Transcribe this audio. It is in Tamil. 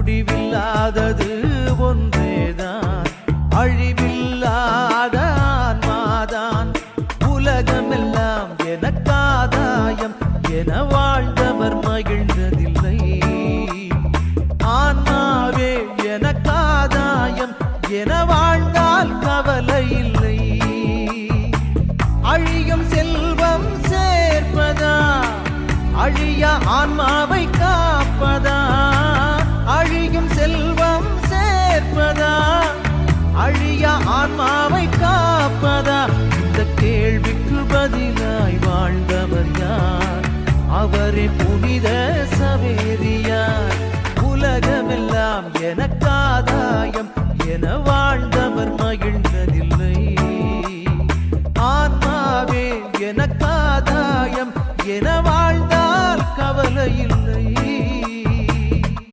முடிவில்லாதது ஒன்றேதான், அழிவில்லாத ஆன்மாதான். உலகமெல்லாம் எனக்காதாயம் என வாழ்ந்தவர் மகிழ்ந்ததில்லை. ஆன்மாவே எனக்காதாயம் என வாழ்ந்தால் கவலை இல்லை. அழியும் செல்வம் சேர்ப்பதா, அழியா ஆன்மாவை காப்பதா? அழியும் செல்வம் சேர்ப்பதா, அழியா ஆன்மாவை காப்பதா? இந்த கேள்விக்கு பதிலாய் வாழ்ந்தவர் யார்? அவரே புனித சவேரியார். உலகமெல்லாம் எனக்காதாயம் என